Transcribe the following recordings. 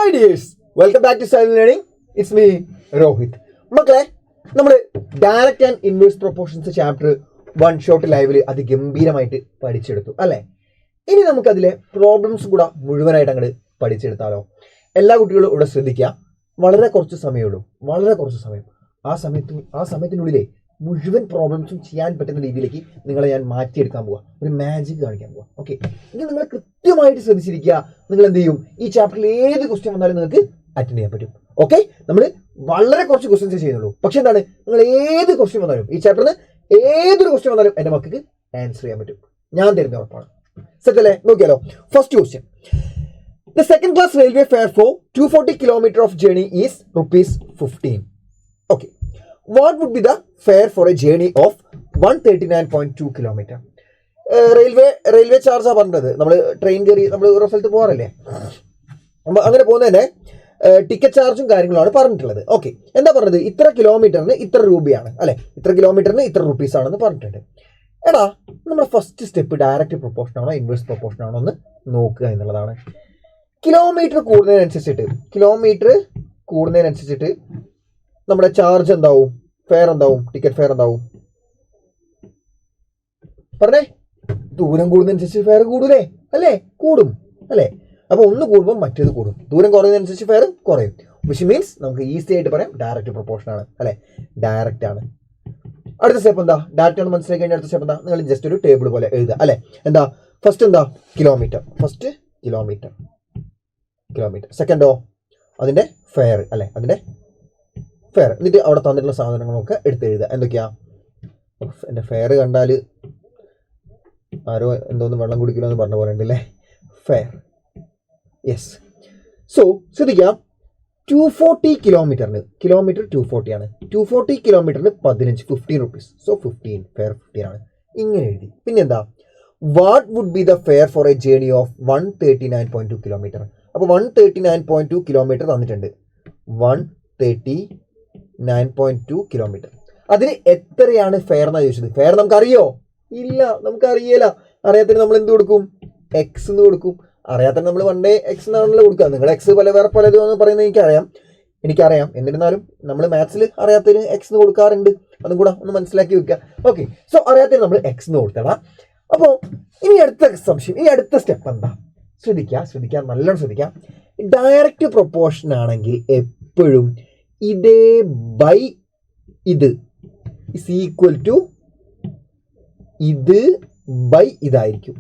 Hi dears, welcome back to Silent Learning. It's me Rohit. മക്കളെ, നമ്മൾ direct and inverse proportions chapter 1 shot ലൈവിൽ അതിഗംഭീരമായിട്ട് പഠിച്ചെടുത്തു അല്ലേ? ഇനി നമുക്കതിലെ പ്രോബ്ലംസ് കൂടെ മുഴുവനായിട്ട് അങ്ങോട്ട് പഠിച്ചെടുത്താലോ? എല്ലാ കുട്ടികളും ഇവിടെ ശ്രദ്ധിക്കുക. വളരെ കുറച്ച് സമയമുള്ളൂ, വളരെ കുറച്ച് സമയം. ആ സമയത്തിനുള്ളിലേ മുഴുവൻ പ്രോബ്ലംസും ചെയ്യാൻ പറ്റുന്ന രീതിയിലേക്ക് നിങ്ങളെ ഞാൻ മാറ്റിയെടുക്കാൻ പോവാം, ഒരു മാജിക് കാണിക്കാൻ പോവാം. ഓക്കെ, ഇനി നിങ്ങൾ കൃത്യമായിട്ട് ശ്രദ്ധിച്ചിരിക്കുക. നിങ്ങൾ എന്ത് ചെയ്യും? ഈ ചാപ്റ്ററിൽ ഏത് ക്വസ്റ്റ്യൻ വന്നാലും നിങ്ങൾക്ക് അറ്റൻഡ് ചെയ്യാൻ പറ്റും. ഓക്കെ, നമ്മൾ വളരെ കുറച്ച് ക്വസ്റ്റ്യൻസ് ചെയ്യുന്നുള്ളൂ. പക്ഷെ എന്താണ്, നിങ്ങൾ ഏത് ക്വസ്റ്റ്യൻ വന്നാലും, ഈ ചാപ്റ്ററിന് ഏതൊരു ക്വസ്റ്റ്യൻ വന്നാലും എൻ്റെ മക്കൾക്ക് ആൻസർ ചെയ്യാൻ പറ്റും. ഞാൻ തരുന്ന ഉറപ്പാണ്. സെറ്റ് അല്ലേ? നോക്കിയാലോ. First question. The second class railway fare for 240 km of journey is ₹15. Okay. What would be the fare for a journey of 139.2 km? Railway ചാർജാ പറഞ്ഞത്. നമ്മൾ ട്രെയിൻ കയറി നമ്മൾ ഓരോ സ്ഥലത്ത് പോകാറല്ലേ, അങ്ങനെ പോകുന്നതന്നെ ടിക്കറ്റ് ചാർജും കാര്യങ്ങളാണ് പറഞ്ഞിട്ടുള്ളത്. ഓക്കെ, എന്താ പറഞ്ഞത്? ഇത്ര കിലോമീറ്ററിന് ഇത്ര രൂപയാണ് അല്ലെ, ഇത്ര കിലോമീറ്ററിന് ഇത്ര റുപ്പീസ് ആണെന്ന് പറഞ്ഞിട്ടുണ്ട്. എടാ, നമ്മുടെ ഫസ്റ്റ് സ്റ്റെപ്പ് ഡയറക്റ്റ് പ്രൊപ്പോർഷൻ ആണോ ഇൻവേഴ്സ് പ്രൊപ്പോർഷൻ ആണോ എന്ന് നോക്കുക എന്നുള്ളതാണ്. കിലോമീറ്റർ കൂടുന്നതിനനുസരിച്ചിട്ട് നമ്മുടെ ചാർജ് എന്താവും? ഫെയർ എന്താവും? ടിക്കറ്റ് ഫെയർ എന്താവും? പറഞ്ഞേ. ദൂരം കൂടുന്നതനുസരിച്ച് ഫെയർ കൂടൂലേ? അല്ലേ? കൂടും അല്ലേ? അപ്പൊ ഒന്ന് കൂടുമ്പോൾ മറ്റേത് കൂടും. ദൂരം കുറയുന്നതനുസരിച്ച് ഫെയർ കുറയും. വിച്ച് മീൻസ് നമുക്ക് ഈസി ആയിട്ട് പറയാം ഡയറക്റ്റ് പ്രൊപ്പോർഷൻ ആണ് അല്ലെ, ഡയറക്റ്റ് ആണ്. അടുത്ത സ്റ്റെപ്പ് എന്താ? ഡയറക്റ്റ് ആണ് മനസ്സിലാക്കി കഴിഞ്ഞാൽ അടുത്ത സ്റ്റെപ്പ് എന്താ? നിങ്ങൾ ജസ്റ്റ് ഒരു ടേബിൾ പോലെ എഴുതുക അല്ലെ. എന്താ? ഫസ്റ്റ് എന്താ? കിലോമീറ്റർ. First kilometre. സെക്കൻഡോ അതിന്റെ ഫെയർ അല്ലെ, അതിന്റെ ഫെയർ. എന്നിട്ട് അവിടെ തന്നിട്ടുള്ള സാധനങ്ങളൊക്കെ എടുത്തെഴുതുക. എന്തൊക്കെയാ? എൻ്റെ ഫെയർ കണ്ടാൽ ആരോ എന്തോന്ന് വെള്ളം കുടിക്കില്ല എന്ന് പറഞ്ഞ പോലെ ഉണ്ടല്ലേ. Fair, yes. സോ ശ്രദ്ധിക്കാം, 240 കിലോമീറ്റർ 240 ആണ്. 240 കിലോമീറ്ററിന് 15 റുപ്പീസ്. സോ 15 ഫെയർ 15 ആണ്. ഇങ്ങനെ എഴുതി. പിന്നെന്താ? What would be the fare for a journey of 139.2 kilometre? അപ്പോൾ 139.2 കിലോമീറ്റർ തന്നിട്ടുണ്ട്. 139.2 കിലോമീറ്റർ. അതിന് എത്രയാണ് ഫെയർ എന്നാണ് ചോദിച്ചത്. ഫെയർ നമുക്കറിയോ? ഇല്ല, നമുക്കറിയില്ല. അറിയാത്തതിന് നമ്മൾ എന്ത് കൊടുക്കും? എക്സ് എന്ന് കൊടുക്കും. അറിയാത്തതിന് നമ്മൾ വൺ ഡേ എക്സ് എന്നാണല്ലോ കൊടുക്കുക. നിങ്ങൾ എക്സ് വേറെ പലതും എന്ന് പറയുന്നത് എനിക്കറിയാം. എന്നിരുന്നാലും നമ്മൾ മാത്സിൽ അറിയാത്തതിന് എക്സ് എന്ന് കൊടുക്കാറുണ്ട്. അതും കൂടെ ഒന്ന് മനസ്സിലാക്കി വെക്കുക. ഓക്കെ, സോ അറിയാത്തതിന് നമ്മൾ എക്സ് എന്ന് കൊടുത്തടാ. അപ്പോൾ ഇനി അടുത്ത സ്റ്റെപ്പ് എന്താ? ശ്രദ്ധിക്കുക, നല്ലോണം ശ്രദ്ധിക്കുക. ഡയറക്റ്റ് പ്രൊപ്പോർഷൻ ആണെങ്കിൽ എപ്പോഴും ഇതേ ബൈ ഇത് ഇസ് ഈക്വൽ ടു ഇത് ബൈ ഇതായിരിക്കും.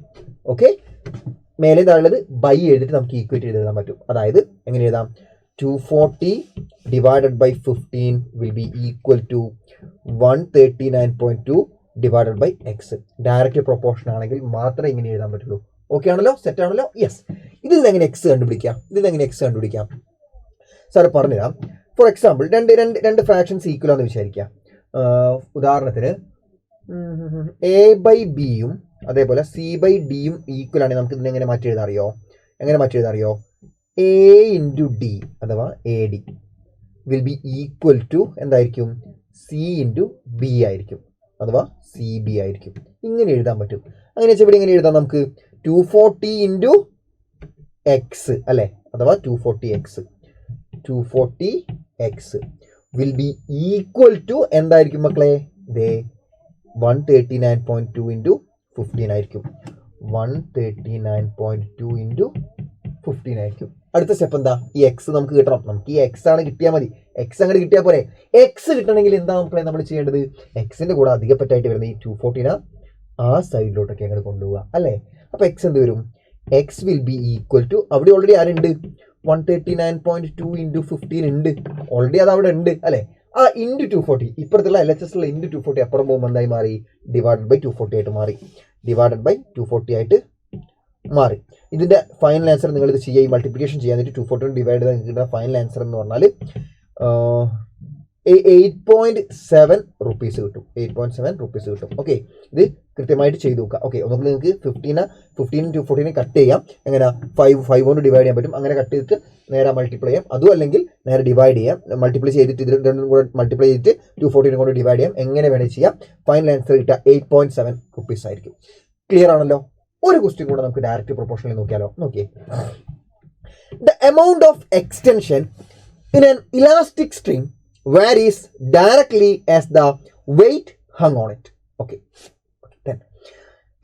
ഓക്കെ, മേലെ താഴുള്ളത് ബൈ എഴുതിയിട്ട് നമുക്ക് ഈക്വേറ്റ് ചെയ്ത് എഴുതാൻ പറ്റും. അതായത് എങ്ങനെ എഴുതാം? 240 divided by 15 will be equal to 139.2 divided by X. Direct proportion ആണെങ്കിൽ മാത്രമേ ഇങ്ങനെ എഴുതാൻ പറ്റുള്ളൂ. ഓക്കെ ആണല്ലോ? സെറ്റ് ആണല്ലോ? യെസ്. ഇതിൽ നിന്ന് എങ്ങനെ എക്സ് കണ്ടുപിടിക്കാം? സാർ പറഞ്ഞുതരാം. ഫോർ എക്സാമ്പിൾ, രണ്ട് ഫ്രാക്ഷൻസ് ഈക്വൽ ആണെന്ന് വിചാരിക്കാം. ഉദാഹരണത്തിന് എ ബൈ ബിയും അതേപോലെ സി ബൈ ഡിയും ഈക്വൽ ആണെങ്കിൽ നമുക്ക് ഇതിനെ എങ്ങനെ മാറ്റി എഴുതാൻ അറിയോ? എ ഇൻറ്റു ഡി അഥവാ A D will be equal to എന്തായിരിക്കും? സി ഇൻറ്റു ബി ആയിരിക്കും, അഥവാ സി ബി ആയിരിക്കും. ഇങ്ങനെ എഴുതാൻ പറ്റും. അങ്ങനെ വെച്ചാൽ ഇവിടെ എങ്ങനെ എഴുതാം? നമുക്ക് 240 ഇൻറ്റു എക്സ് അല്ലേ, അഥവാ 240 X will be equal to എന്തായിരിക്കും മക്കളെ? 139.2 ഇൻറ്റു 15 ആയിരിക്കും. 139.2 ഇൻറ്റു 15 ആയിരിക്കും. അടുത്ത സ്റ്റെപ്പ് എന്താ? ഈ എക്സ് നമുക്ക് കിട്ടണം. നമുക്ക് ഈ എക്സ് ആണ് കിട്ടിയാൽ മതി. എക്സ് അങ്ങോട്ട് കിട്ടിയാൽ പോരെ. എക്സ് കിട്ടണമെങ്കിൽ എന്താ മക്കളെ നമ്മൾ ചെയ്യേണ്ടത്? എക്സിന്റെ കൂടെ അധികപ്പറ്റായിട്ട് വരുന്ന ഈ 240 ആ സൈഡിലോട്ടൊക്കെ അങ്ങോട്ട് കൊണ്ടുപോവുക അല്ലേ. അപ്പോൾ എക്സ് എന്ത് വരും? X will be equal to, അവിടെ ഓൾറെഡി ആരുണ്ട്? 139.2 ഇൻറ്റു 15 ഉണ്ട് ഓൾറെഡി, അത് അവിടെ ഉണ്ട് അല്ലേ. ആ ഇൻറ്റു 240 ഇപ്പുറത്തുള്ള LHS ഉള്ള ഇൻറ്റു 240 അപ്പുറം പോകുമ്പോൾ എന്തായി മാറി? ഡിവൈഡഡ് ബൈ 240 ആയിട്ട് മാറി. ഇതിന്റെ ഫൈനൽ ആൻസർ നിങ്ങൾ ഇത് ചെയ്യുക, മൾട്ടിപ്ലിക്കേഷൻ ചെയ്യാൻ 240 ഡിവൈഡ് ചെയ്ത് കിട്ടുന്ന ഫൈനൽ ആൻസർ എന്ന് പറഞ്ഞാൽ 8.7 റുപ്പീസ് കിട്ടും. 8.7 റുപ്പീസ് കിട്ടും. ഓക്കെ, ഇത് കൃത്യമായിട്ട് ചെയ്ത് നോക്കുക. ഓക്കെ, ഒന്നുകിൽ നിങ്ങൾക്ക് 15 240 കട്ട് ചെയ്യാം. എങ്ങനെ? 5 കൊണ്ട് ഡിവൈഡ് ചെയ്യാൻ പറ്റും. അങ്ങനെ കട്ട് ചെയ്തിട്ട് നേരെ മൾട്ടിപ്ലൈ ചെയ്യാം. അതും അല്ലെങ്കിൽ നേരെ ഡിവൈഡ് ചെയ്യാം. മൾട്ടിപ്ലൈ ചെയ്തിട്ട് ഇത് രണ്ടും കൂടെ മൾട്ടിപ്ലൈ ചെയ്തിട്ട് 240 കൊണ്ട് ഡിവൈഡ് ചെയ്യാം. എങ്ങനെ വേണേൽ ചെയ്യാം. ഫൈനൽ ആൻസർ കിട്ടുക 8.7 റുപ്പീസ് ആയിരിക്കും. ക്ലിയർ ആണല്ലോ? ഒരു ക്വസ്റ്റ്യൻ കൂടെ നമുക്ക് ഡയറക്റ്റ് പ്രൊപ്പോർഷനിൽ നോക്കിയാലോ? നോക്കിയേ. The amount of extension in an elastic string varies directly as the weight hung on it. Okay. Then,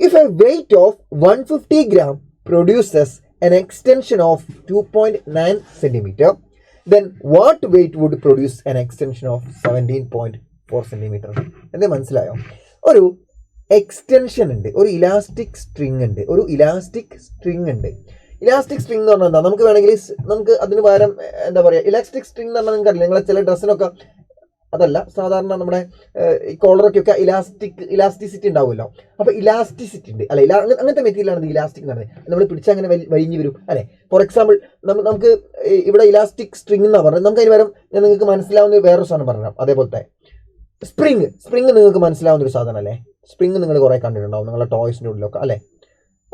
if a weight of 150 gram produces an extension of 2.9 centimeter, then what weight would produce an extension of 17.4 centimeter? എന്ന് മനസ്സിലായോ? ഒരു extension ഉണ്ട്, ഒരു elastic string ഉണ്ട്, elastic string എന്ന് പറഞ്ഞാൽ എന്താ, നമുക്ക് വേണമെങ്കിൽ നമുക്ക് അതിന് പകരം എന്താ പറയുക, ഇലാസ്റ്റിക് സ്ട്രിങ് എന്ന് പറഞ്ഞാൽ നിങ്ങൾക്ക് അറിയില്ല, നിങ്ങളെ ചില ഡ്രസ്സിനൊക്കെ അതല്ല, സാധാരണ നമ്മുടെ ഈ കോളറൊക്കെ ഇലാസ്റ്റിസിറ്റി ഉണ്ടാവുമല്ലോ. അപ്പോൾ ഇലാസ്റ്റിസിറ്റി ഉണ്ട് അല്ലെ, അങ്ങനത്തെ മെറ്റീരിയലാണ് ഇലാസ്റ്റിക് എന്ന് പറയുന്നത്. നമ്മൾ പിടിച്ചാൽ അങ്ങനെ വലിഞ്ഞു വരും അല്ലെ. ഫോർ എക്സാമ്പിൾ നമുക്ക് ഇവിടെ ഇലാസ്റ്റിക് സ്ട്രിങ് എന്നാണ് പറഞ്ഞത്, നമുക്ക് അതിന് പകരം ഞാൻ നിങ്ങൾക്ക് മനസ്സിലാവുന്ന വേറൊരു സാധനം പറഞ്ഞുതരാം. അതേപോലത്തെ സ്പ്രിങ് നിങ്ങൾക്ക് മനസ്സിലാവുന്ന ഒരു സാധനം അല്ലേ. സ്പ്രിങ് നിങ്ങൾ കുറേ കണ്ടിട്ടുണ്ടാവും നിങ്ങളുടെ ടോയ്സിൻ്റെ ഉള്ളിലൊക്കെ അല്ലേ.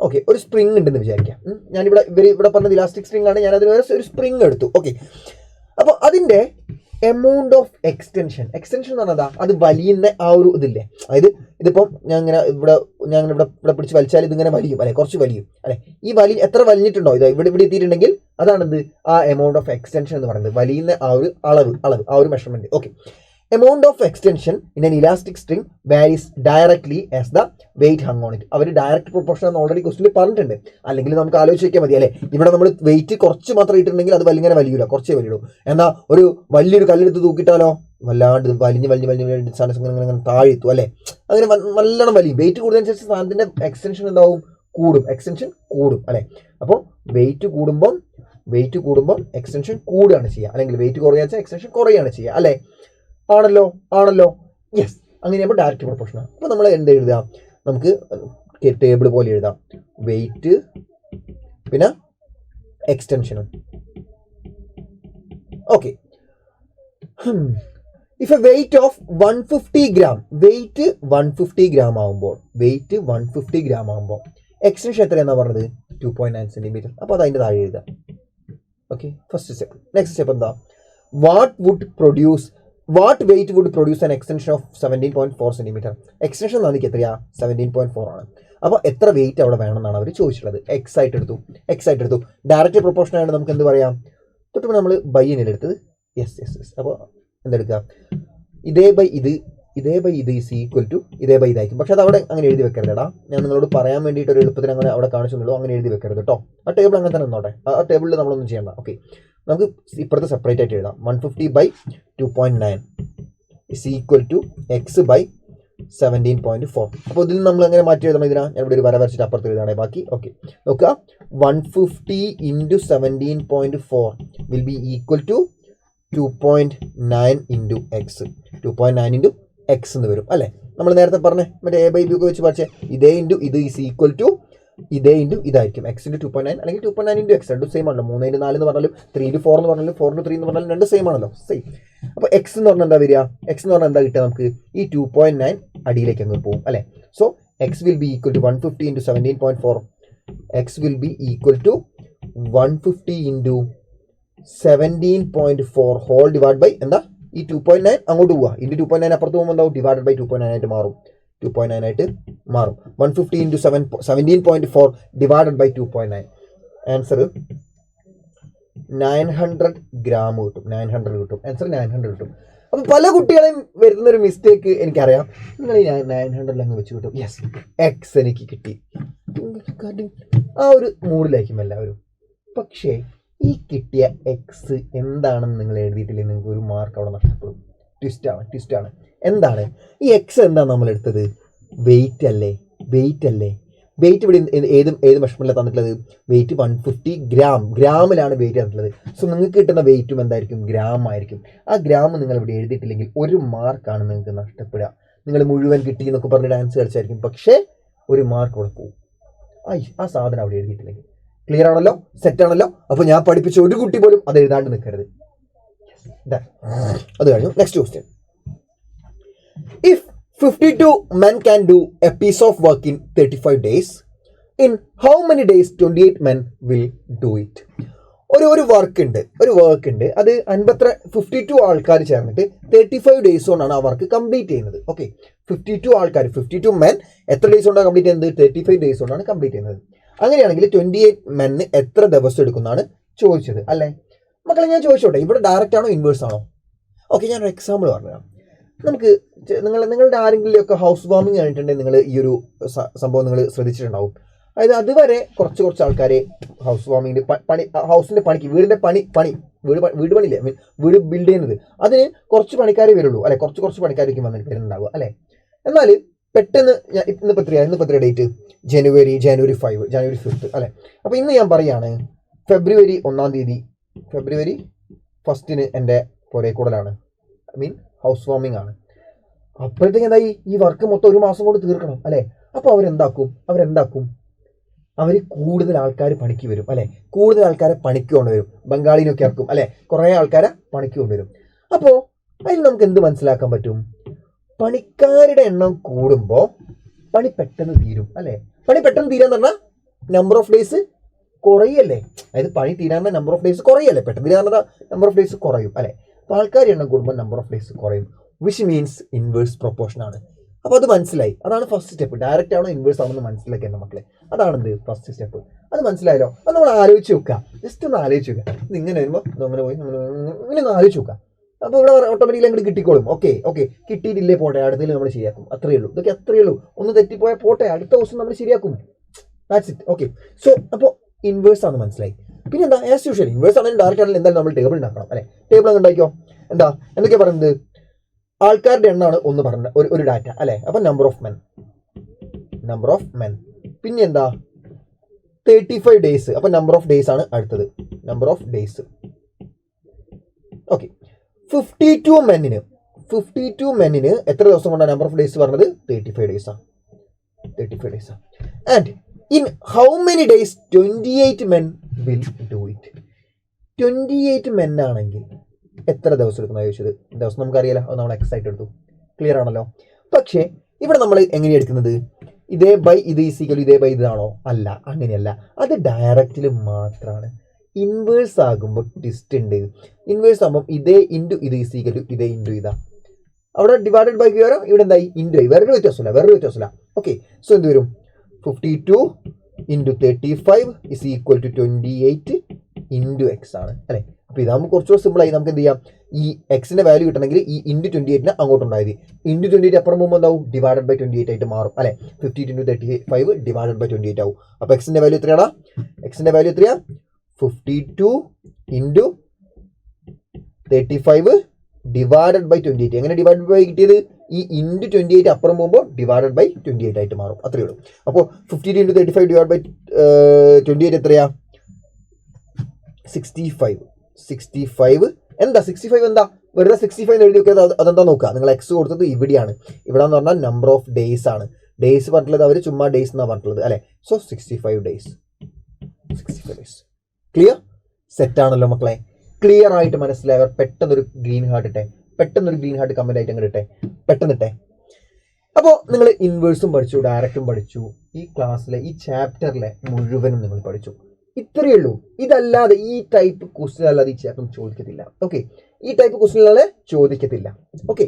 ഓക്കെ, ഒരു സ്പ്രിങ് ഉണ്ടെന്ന് വിചാരിക്കാം. ഇവിടെ പറഞ്ഞത് ഇലാസ്റ്റിക് സ്ട്രിങ് ആണ്, ഞാൻ അതിന് ഒരു സ്പ്രിങ് എടുത്തു. ഓക്കെ, അപ്പോൾ അതിൻ്റെ എമൗണ്ട് ഓഫ് എക്സ്റ്റൻഷൻ എന്ന് പറഞ്ഞതാ, അത് വലിയുന്ന ആ ഒരു ഇതില്ലേ, അതായത് ഇതിപ്പം ഞാൻ ഇവിടെ പിടിച്ച് വലിച്ചാൽ ഇതിങ്ങനെ വലിയും അല്ലെ, കുറച്ച് വലിയും അല്ലെ. ഈ എത്ര വലിഞ്ഞിട്ടുണ്ടോ ഇത് ഇവിടെ എത്തിയിട്ടുണ്ടെങ്കിൽ അതാണിത് ആ എമൗണ്ട് ഓഫ് എക്സ്റ്റൻഷൻ എന്ന് പറയുന്നത്, വലിയുന്ന ആ ഒരു അളവ് ആ ഒരു measurement. Okay, amount of extension in an elastic string varies directly as the weight hung on it. അവർ ഡയറക്റ്റ് പ്രൊപ്പോർഷൻ എന്ന് ഓൾറെഡി ക്വസ്റ്റിൽ പറഞ്ഞിട്ടുണ്ട്. അല്ലെങ്കിൽ നമുക്ക് ആലോചിക്കാൻ മതി അല്ലേ, ഇവിടെ നമ്മൾ വെയിറ്റ് കുറച്ച് മാത്രം ഇട്ടിട്ടുണ്ടെങ്കിൽ അത് വലിങ്ങനെ വലിയൂല, കുറച്ചേ വലിയുള്ളൂ. എന്നാൽ ഒരു വലിയൊരു കല്ലെടുത്ത് തൂക്കിയിട്ടാലോ വല്ലാണ്ട് വലിഞ്ഞ് സാധനം താഴ്ത്തു അല്ലേ, അങ്ങനെ നല്ലോണം വലിയും. വെയിറ്റ് കൂടുന്നതനുസരിച്ച് സാധനത്തിന്റെ എക്സ്റ്റൻഷൻ എന്താവും, എക്സ്റ്റൻഷൻ കൂടും അല്ലേ. അപ്പോൾ വെയിറ്റ് കൂടുമ്പോൾ എക്സ്റ്റൻഷൻ കൂടുകയാണ് ചെയ്യുക, അല്ലെങ്കിൽ വെയിറ്റ് കുറയുക വെച്ചാൽ എക്സ്റ്റൻഷൻ കുറയുകയാണ് ചെയ്യുക അല്ലേ. ആണല്ലോ യെസ്. അങ്ങനെയാകുമ്പോൾ ഡയറക്റ്റ് പ്രൊപ്പോർഷനാണ്. അപ്പോൾ നമ്മൾ എന്ത് എഴുതാം, നമുക്ക് ടേബിൾ പോലെ എഴുതാം, വെയിറ്റ് പിന്നെ എക്സ്റ്റൻഷനും. Okay, if a weight of 150 gram, weight 150 gram ആകുമ്പോൾ എക്സ്റ്റൻഷൻ എത്രയാണെന്നാ പറഞ്ഞത്, 2.9 centimeter. അപ്പോൾ അത് അതിൻ്റെ താഴെ എഴുതാം. Okay, first step. Next step എന്താ, what weight would produce an extension of 17.4 centimeter. Extension നമുക്ക് എത്രയാ, 17.4 ആണ്. അപ്പോൾ എത്ര വെയിറ്റ് അവിടെ വേണമെന്നാണ് അവർ ചോദിച്ചിട്ടുള്ളത്. എക്സ് ആയിട്ട് എടുത്തു. ഡയറക്റ്റ് പ്രൊപ്പോർഷൻ ആയിട്ട് നമുക്ക് എന്ത് പറയാം, തൊട്ട് നമ്മൾ ബൈയിനിൽ എടുത്തത്. യെസ്. അപ്പോൾ എന്തെടുക്കുക, ഇതേ ബൈ ഇത് ഈസ് ഈക്വൽ ടു ഇതേ ബൈ ഇതായിരിക്കും. പക്ഷെ അത് അവിടെ അങ്ങനെ എഴുതി വെക്കരുതടാ, ഞാൻ നിങ്ങളോട് പറയാൻ വേണ്ടിയിട്ട് ഒരു എളുപ്പത്തിന് അങ്ങനെ അവിടെ കാണിച്ചെന്നുള്ളൂ. അങ്ങനെ എഴുതി വെക്കരുത് കേട്ടോ. ആ ടേബിൾ അങ്ങനെ തന്നെ നിന്നോട്ടെ, ആ ടേബിളിൽ നമ്മളൊന്നും ചെയ്യണ്ട. ഓക്കെ, നമുക്ക് ഇപ്പുറത്ത് സെപ്പറേറ്റ് ആയിട്ട് എഴുതാം. 150/2.9 is equal to X by 17.4. അപ്പോൾ ഇതിൽ നമ്മൾ എങ്ങനെ മാറ്റി എഴുതണം, ഇതിനാ ഞാൻ ഇവിടെ ഒരു വര വരച്ചിട്ട് അപ്പുറത്ത് എഴുതാണേ ബാക്കി. ഓക്കെ, നോക്കുക, 150 × 17.4 will be equal to 2.9 × x. 2.9 × x എന്ന് വരും അല്ലേ. നമ്മൾ നേരത്തെ പറഞ്ഞേ മറ്റേ a/b ഒക്കെ വെച്ച് പഠിച്ചേ, ഇതേ ഇൻറ്റു ഇത് ഈസ് ഈക്വൽ ടു ഇതേ ഇൻറ്റു ഇതായിരിക്കും. x × 2.9 അല്ലെങ്കിൽ 2.9 × x, രണ്ടും സെയിം ആണല്ലോ. 3 × 4 എന്ന് പറഞ്ഞാലും 3 × 4 എന്ന് പറഞ്ഞാലും 4 × 3 എന്ന് പറഞ്ഞാലും രണ്ട് സെയിം ആണല്ലോ, സെയിം. അപ്പോൾ x എന്ന് പറഞ്ഞാൽ എന്താ വരിക, x എന്ന് പറഞ്ഞാൽ എന്താ കിട്ടുക നമുക്ക്, ഈ 2.9 അടിയിലേക്ക് അങ്ങ് പോകും അല്ലേ. So x will be equal to 150 × 17.4. x will be equal to 150 × 17.4 whole divide by എന്താ, ഈ 2.9 അങ്ങോട്ട് പോവുക, ഇൻറ്റു 2.9 അപ്പുറത്ത് പോകുമ്പോൾ എന്താവും, ഡിവൈഡഡ് ബൈ 2.9 ആയിട്ട് മാറും. 150 × 17.4 ഡിവൈഡഡ് ബൈ 2.9. ആൻസർ 900 gram കിട്ടും. 900 കിട്ടും. ആൻസർ 900 കിട്ടും. അപ്പോൾ പല കുട്ടികളെയും വരുന്നൊരു മിസ്റ്റേക്ക് എനിക്കറിയാം, നിങ്ങൾ ഈ 900 അങ്ങ് വെച്ച് കിട്ടും. യെസ്, എക്സ് എനിക്ക് കിട്ടി, ആ ഒരു മൂഡിലായിരിക്കും എല്ലാവരും. പക്ഷേ ഈ കിട്ടിയ എക്സ് എന്താണെന്ന് നിങ്ങൾ എഴുതിയിട്ടില്ലെങ്കിൽ നിങ്ങൾക്ക് ഒരു മാർക്ക് അവിടെ നഷ്ടപ്പെടും. ട്വിസ്റ്റാണ്. എന്താണ് ഈ എക്സ്? എന്താണ് നമ്മൾ എടുത്തത്? വെയിറ്റ് അല്ലേ. വെയിറ്റ് ഇവിടെ ഏത് മെഷർമെൻറ്റിലാണ് തന്നിട്ടുള്ളത്? Weight 150 gram. ഗ്രാമിലാണ് വെയിറ്റ് തന്നിട്ടുള്ളത്. സോ നിങ്ങൾക്ക് കിട്ടുന്ന വെയിറ്റും എന്തായിരിക്കും? ഗ്രാം ആയിരിക്കും. ആ ഗ്രാം നിങ്ങൾ ഇവിടെ എഴുതിയിട്ടില്ലെങ്കിൽ ഒരു മാർക്കാണ് നിങ്ങൾക്ക് നഷ്ടപ്പെടുക. നിങ്ങൾ മുഴുവൻ കിട്ടി എന്നൊക്കെ പറഞ്ഞ് ഡാൻസ് കളിച്ചായിരിക്കും, പക്ഷേ ഒരു മാർക്ക് അവിടെ പോകും. ആ സാധനം അവിടെ എഴുതിയിട്ടില്ലെങ്കിൽ. ക്ലിയർ ആണല്ലോ? സെറ്റ് ആണല്ലോ? അപ്പോൾ ഞാൻ പഠിപ്പിച്ച ഒരു കുട്ടി പോലും അത് എഴുതാണ്ട് നിൽക്കരുത്. അത് കഴിഞ്ഞു. Next question. If 52 men can do a piece of work in 35 days, in how many days 28 men will do it? ഒരു വർക്ക് ഉണ്ട്, അത് 52 ആൾക്കാർ ചേർന്നിട്ട് 35 ഡേയ്സ് കൊണ്ടാണ് ആ വർക്ക് കംപ്ലീറ്റ് ചെയ്യുന്നത്. ഓക്കെ, 52 ആൾക്കാർ, 52 men എത്ര ഡേയ്സ് കൊണ്ടാണ് കംപ്ലീറ്റ് ചെയ്യുന്നത്? 35 ഡേയ്സ് കൊണ്ടാണ് കംപ്ലീറ്റ് ചെയ്യുന്നത്. അങ്ങനെയാണെങ്കിൽ 28 മെന്ന് എത്ര ദിവസം എടുക്കുന്നതാണ് ചോദിച്ചത് അല്ലേ? മക്കളെ ഞാൻ ചോദിച്ചോട്ടെ, ഇവിടെ ഡയറക്റ്റ് ആണോ ഇൻവേഴ്സ് ആണോ? ഓക്കെ, ഞാനൊരു എക്സാമ്പിൾ പറഞ്ഞുതരാം. നമുക്ക് നിങ്ങളുടെ ആരെങ്കിലും ഒക്കെ ഹൗസ് വാമിങ് കഴിഞ്ഞിട്ടുണ്ടെങ്കിൽ നിങ്ങൾ ഈ ഒരു സംഭവം നിങ്ങൾ ശ്രദ്ധിച്ചിട്ടുണ്ടാവും. അതായത് അതുവരെ കുറച്ച് ആൾക്കാരെ ഹൗസ് വാമിങ്ങിന് ഹൗസിന്റെ പണിക്ക് വീടിന്റെ വീട് പണിയില്ലേ, വീട് ബിൽഡ് ചെയ്യുന്നത്, അതിന് കുറച്ച് പണിക്കാരെ വരുള്ളൂ അല്ലെ, കുറച്ച് പണിക്കാരേക്കും വന്നിട്ട് വരുന്നുണ്ടാവുക അല്ലെ. എന്നാൽ പെട്ടെന്ന് ഇന്നിപ്പോൾ എത്രയാണ് ഡേറ്റ്? ജനുവരി 5 അല്ലെ. അപ്പോൾ ഇന്ന് ഞാൻ പറയുകയാണ് ഫെബ്രുവരി 1 ഫെബ്രുവരി 1 എൻ്റെ പുരേക്കൂടലാണ്, ഹൗസ് വാമിംഗ് ആണ്. അപ്പോഴത്തേക്ക് എന്തായി, ഈ വർക്ക് മൊത്തം 1 മാസം കൊണ്ട് തീർക്കണം അല്ലെ. അപ്പോൾ അവരെന്താക്കും, അവർ കൂടുതൽ ആൾക്കാർ പണിക്ക് വരും അല്ലെ, കൂടുതൽ ആൾക്കാരെ പണിക്ക് കൊണ്ടുവരും, ബംഗാളിനൊക്കെ ഇറക്കും അല്ലെ, കുറേ ആൾക്കാരെ പണിക്ക് കൊണ്ടുവരും. അപ്പോൾ അതിൽ നമുക്ക് എന്ത് മനസ്സിലാക്കാൻ പറ്റും? പണിക്കാരുടെ എണ്ണം കൂടുമ്പോൾ പണി പെട്ടെന്ന് തീരും അല്ലെ. പണി പെട്ടെന്ന് തീരാന്ന് പറഞ്ഞാൽ നമ്പർ ഓഫ് ഡേയ്സ് കുറയല്ലേ, അതായത് പണി തീരാനുള്ള നമ്പർ ഓഫ് ഡേയ്സ് കുറയല്ലേ, പെട്ടെന്ന് തീരാനുള്ള നമ്പർ ഓഫ് ഡേയ്സ് കുറയും അല്ലെ. അപ്പോൾ ആൾക്കാരുടെ എണ്ണം കൂടുമ്പോൾ നമ്പർ ഓഫ് ഡേയ്സ് കുറയും, വിച്ച് മീൻസ് ഇൻവേഴ്സ് പ്രൊപ്പോർഷൻ ആണ്. അപ്പോൾ അത് മനസ്സിലായി, അതാണ് ഫസ്റ്റ് സ്റ്റെപ്പ്. ഡയറക്റ്റ് ആണോ ഇൻവേഴ്സ് ആണോ എന്ന് മനസ്സിലാക്കി എൻ്റെ മക്കളെ, അതാണെന്ത് ഫസ്റ്റ് സ്റ്റെപ്പ്. അത് മനസ്സിലായല്ലോ? അത് നമ്മൾ ആലോചിച്ച് നോക്കുക, ജസ്റ്റ് ഒന്ന് ആലോചിച്ച് നോക്കുക. ഇത് ഇങ്ങനെ വരുമ്പോൾ അങ്ങനെ പോയി ഇങ്ങനെ ഒന്ന് ആലോചിച്ച് നോക്കുക. അപ്പോൾ ഇവിടെ ഓട്ടോമാറ്റിക്കലി അങ്ങോട്ട് കിട്ടിക്കോളും. ഓക്കെ കിട്ടിയിട്ടില്ലേ പോട്ടെ, അടുത്തതിൽ നമ്മൾ ശരിയാക്കും, അത്രയേ ഉള്ളൂ. ഇതൊക്കെ അത്രയേ ഉള്ളൂ. ഒന്ന് തെറ്റിപ്പോയാൽ പോട്ടെ, അടുത്ത ദിവസം നമ്മൾ ശരിയാക്കും. That's it. ഓക്കെ, സോ അപ്പോൾ ഇൻവേഴ്സ് ആണ് മനസ്സിലായി. പിന്നെ എന്താ, ആസ് യൂഷ്വൽ ഇൻവേഴ്സ് ആണെങ്കിലും ഡയറക്റ്റ് ആണെങ്കിലും എന്തായാലും നമ്മൾ ടേബിൾ ഉണ്ടാക്കണം അല്ലെ. ടേബിൾ അങ്ങ് ഉണ്ടാക്കിയോ. എന്തൊക്കെയാ പറയുന്നത്? ആൾക്കാരുടെ എണ്ണമാണ് ഒന്ന് പറഞ്ഞ ഒരു ഡാറ്റ അല്ലെ. അപ്പം നമ്പർ ഓഫ് മെൻ. പിന്നെ എന്താ, 35 ഡേയ്സ്. അപ്പം നമ്പർ ഓഫ് ഡേയ്സ് ആണ് അടുത്തത്, നമ്പർ ഓഫ് ഡേയ്സ്. ഓക്കെ, 52 മെന്നിന് എത്ര ദിവസം കൊണ്ടാണ് നമ്പർ ഓഫ് ഡേയ്സ് പറഞ്ഞത്? 35 ഡേയ്സാണ്. And in how many days 28 men will do it. 28 men ആണെങ്കിൽ എത്ര ദിവസം എടുക്കുന്ന ചോദിച്ചത്. ദിവസം നമുക്കറിയാലോ, അത് നമ്മൾ എക്സ് ആയിട്ട് എടുത്തു. ക്ലിയർ ആണല്ലോ? പക്ഷേ ഇവിടെ നമ്മൾ എങ്ങനെയാണ് എടുക്കുന്നത്? ഇതേ ബൈ ഇത് ഈസിക്കൽ ഇതേ ബൈ ഇതാണോ? അല്ല, അങ്ങനെയല്ല. അത് ഡയറക്റ്റിൽ മാത്രമാണ്. ഇൻവേഴ്സ് ആകുമ്പോൾ ട്വിസ്റ്റ് ഉണ്ട്. ഇൻവേഴ്സ് ആകുമ്പോൾ ഇതേ ഇൻറ്റു ഇത് ഈസിക്കൽ ഇതേ ഇൻറ്റു ഇതാ. അവിടെ ഡിവൈഡഡ് ബൈ വരും, ഇവിടെ എന്തായി ഇൻറ്റു ആയി. വേറൊരു വ്യത്യാസമില്ല. ഓക്കെ, സോ എന്ത് വരും? 52 × 35 is equal to 28 × x ആണ് അല്ലേ. അപ്പോൾ ഇതാകുമ്പോൾ കുറച്ചുകൂടെ സിമ്പിളായി. നമുക്ക് എന്ത് ചെയ്യാം, ഈ എക്സിന്റെ വാല്യൂ കിട്ടണമെങ്കിൽ ഈ ഇൻറ്റു 28 അങ്ങോട്ടുണ്ടായത് ഇൻറ്റു 28 അപ്പുറം പോകുമ്പോൾ എന്താവും? ഡിവൈഡഡ് ബൈ 28 ആയിട്ട് മാറും അല്ലെ. 52 × 35 ഡിവൈഡഡ് ബൈ 28 ആവും. അപ്പോൾ എക്സിന്റെ വാല്യൂ എത്രയാ? 52 × 35 ഡിവൈഡഡ് ബൈ 28. എങ്ങനെ ഡിവൈഡഡ് ബൈ കിട്ടിയത്? ഈ ഇൻറ്റു 28 അപ്പുറം പോകുമ്പോൾ ഡിവൈഡഡ് ബൈ 28 ആയിട്ട് മാറും. അത്രയേ ഉള്ളൂ. അപ്പോൾ 52 × 35 ഡിവൈഡ് ബൈ 28 എത്രയാ? 65. എന്താ 65? എന്താ വെറുതെ 65 എഴുതി വെക്കുന്നത്? അതെന്താ നോക്കുക, നിങ്ങൾ എക്സ് കൊടുത്തത് ഇവിടെയാണ്. ഇവിടെ എന്ന് പറഞ്ഞാൽ നമ്പർ ഓഫ് ഡേയ്സ് ആണ്. ഡേയ്സ് പറഞ്ഞിട്ടുള്ളത് അവർ ചുമ്മാ ഡേയ്സ് എന്നാണ് പറഞ്ഞിട്ടുള്ളത് അല്ലെ. So 65 days. ക്ലിയർ? സെറ്റ് ആണല്ലോ മക്കളെ? ക്ലിയർ ആയിട്ട് മനസ്സിലായവർ പെട്ടെന്നൊരു ഗ്രീൻ ഹാർട്ട് കമന്റ് ആയിട്ട് അങ്ങോട്ട് പെട്ടെന്നിട്ടെ. അപ്പോൾ നിങ്ങൾ ഇൻവേഴ്സും പഠിച്ചു, ഡയറക്റ്റും പഠിച്ചു. ഈ ക്ലാസ്സിലെ ഈ ചാപ്റ്ററിലെ മുഴുവനും നിങ്ങൾ പഠിച്ചു. ഇത്രയേ ഉള്ളൂ. ഇതല്ലാതെ ഈ ടൈപ്പ് ക്വസ്റ്റ്യൻ അല്ലാതെ ഈ ചാപ്റ്റർ ചോദിക്കത്തില്ല. ഓക്കെ, ഈ ടൈപ്പ് ക്വസ്റ്റ്യനുകളെ ചോദിക്കത്തില്ല. ഓക്കെ,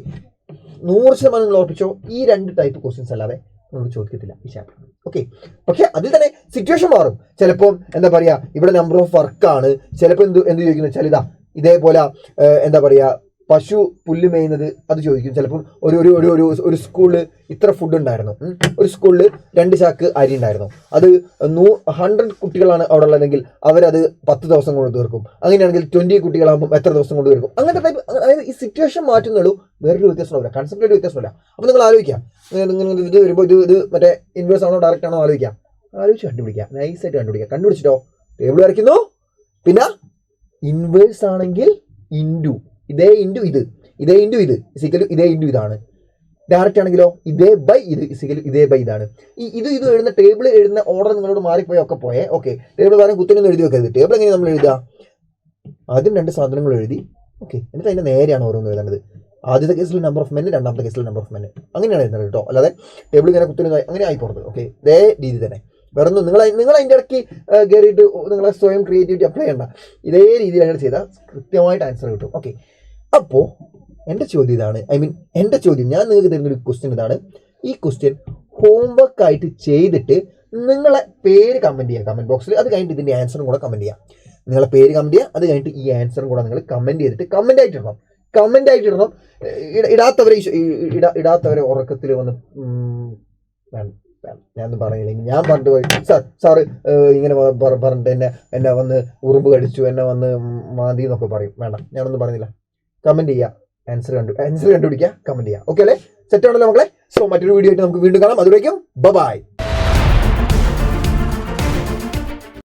100% നിങ്ങൾ ഓർപ്പിച്ചോ, ഈ 2 ടൈപ്പ് ക്വസ്റ്റ്യൻസ് അല്ലാതെ നമ്മൾ ചോദിക്കത്തില്ല ഈ ചാപ്റ്റർ. ഓക്കെ, പക്ഷെ അതിൽ തന്നെ സിറ്റുവേഷൻ മാറും. ചിലപ്പോൾ എന്താ പറയുക, ഇവിടെ നമ്പർ ഓഫ് വർക്കാണ്. ചിലപ്പോൾ എന്ത് ചോദിക്കുന്നത് വെച്ചാൽ ഇതേപോലെ എന്താ പറയുക, പശു പുല്ല് മേയുന്നത് അത് ചോദിക്കും. ചിലപ്പം ഒരു സ്കൂളിൽ ഇത്ര ഫുഡ് ഉണ്ടായിരുന്നു, ഒരു സ്കൂളിൽ 2 ചാക്ക് അരി ഉണ്ടായിരുന്നു. അത് 100 കുട്ടികളാണ് അവിടെ ഉള്ളതെങ്കിൽ അവരത് 10 ദിവസം കൊണ്ട് തീർക്കും. അങ്ങനെയാണെങ്കിൽ 20 കുട്ടികളാകുമ്പോൾ എത്ര ദിവസം കൊണ്ട് തീർക്കും? അങ്ങനത്തെ ടൈപ്പ്. അതായത് ഈ സിറ്റുവേഷൻ മാറ്റുന്നുള്ളൂ, വേറൊരു വ്യത്യാസമില്ല, കൺസെപ്റ്റിൽ വ്യത്യാസമില്ല. അപ്പോൾ നിങ്ങൾ ആലോചിക്കാം, ഇത് വരുമ്പോൾ ഇത് മറ്റേ ഇൻവേഴ്സ് ആണോ ഡയറക്റ്റ് ആണോ ആലോചിച്ച് കണ്ടുപിടിക്കുക. നൈസായിട്ട് കണ്ടുപിടിച്ചിട്ടോ ടേബിൾ വരയ്ക്കുന്നു. പിന്നെ ഇൻവേഴ്സ് ആണെങ്കിൽ ഇൻറ്റു ഇതേ ഇൻറ്റു ഇത് ഇസിക്കലും ഇതേ ഇൻറ്റു ഇതാണ്. ഡയറക്റ്റ് ആണെങ്കിലോ ഇതേ ബൈ ഇത് ഇസിക്കലും ഇതേ ബൈ ഇതാണ്. ഇത് എഴുതുന്ന ടേബിൾ എഴുതുന്ന ഓർഡർ നിങ്ങളോട് മാറിപ്പോയൊക്കെ പോയേ. ഓക്കെ, ടേബിൾ പറയാൻ കുത്തിനൊന്നും എഴുതി വെക്കരുത്. ടേബിൾ എങ്ങനെ നമ്മൾ എഴുതുക? ആദ്യം 2 സാധനങ്ങൾ എഴുതി, ഓക്കെ, എന്നിട്ട് അതിൻ്റെ നേരെയാണ് ഓരോന്ന് എഴുതേണ്ടത്. ആദ്യത്തെ കേസിൽ നമ്പർ ഓഫ് മെൻ, രണ്ടാമത്തെ കേസിൽ നമ്പർ ഓഫ് മെൻ, അങ്ങനെയാണ് എഴുതുന്നത് കേട്ടോ. അല്ലാതെ ടേബിൾ ഇങ്ങനെ കുത്തിനൊന്നും അങ്ങനെ ആയിപ്പോകുന്നത്. ഓക്കെ, ഇതേ രീതി തന്നെ. വേറൊന്നും നിങ്ങൾ അതിൻ്റെ ഇടയ്ക്ക് കയറിയിട്ട് നിങ്ങളെ സ്വയം ക്രിയേറ്റിവിറ്റി അപ്ലൈ ചെയ്യണ്ട. ഇതേ രീതിയിൽ അങ്ങനെ ചെയ്താൽ കൃത്യമായിട്ട് ആൻസർ കിട്ടും. ഓക്കെ, അപ്പോൾ എൻ്റെ ചോദ്യം ഇതാണ്. ഞാൻ നിങ്ങൾക്ക് തരുന്നൊരു ക്വസ്റ്റ്യൻ ഇതാണ്. ഈ ക്വസ്റ്റ്യൻ ഹോംവർക്ക് ആയിട്ട് ചെയ്തിട്ട് നിങ്ങളെ പേര് കമൻറ്റ് ചെയ്യുക കമൻറ്റ് ബോക്സിൽ. അത് കഴിഞ്ഞിട്ട് ഇതിൻ്റെ ആൻസറും കൂടെ കമൻറ്റ് ചെയ്യാം. നിങ്ങളെ പേര് കമൻറ്റ് ചെയ്യുക. അത് കഴിഞ്ഞിട്ട് ഈ ആൻസറും കൂടെ നിങ്ങൾ കമൻറ്റ് ചെയ്തിട്ട് കമൻ്റ് ആയിട്ട് ഇടണം. ഇടാത്തവരെ ഉറക്കത്തിൽ വന്ന് വേണം. ഞാനൊന്നും പറഞ്ഞില്ല. ഞാൻ പറഞ്ഞിട്ട് പോയി സാറ് ഇങ്ങനെ പറഞ്ഞിട്ട് എന്നെ വന്ന് ഉറുമ്പ് കടിച്ചു, എന്നെ വന്ന് മാന്തി എന്നൊക്കെ പറയും. വേണ്ട, ഞാനൊന്നും പറഞ്ഞില്ല. കമൻറ്റ് ചെയ്യുക, ആൻസർ കണ്ടുപിടിക്കുക, കമൻറ്റ് ചെയ്യുക. ഓക്കെ അല്ലേ? സെറ്റ് ആണല്ലോ മക്കളെ? സോ മറ്റൊരു വീഡിയോ ആയിട്ട് നമുക്ക് വീണ്ടും കാണാം. അതുവരേക്കും ബൈ.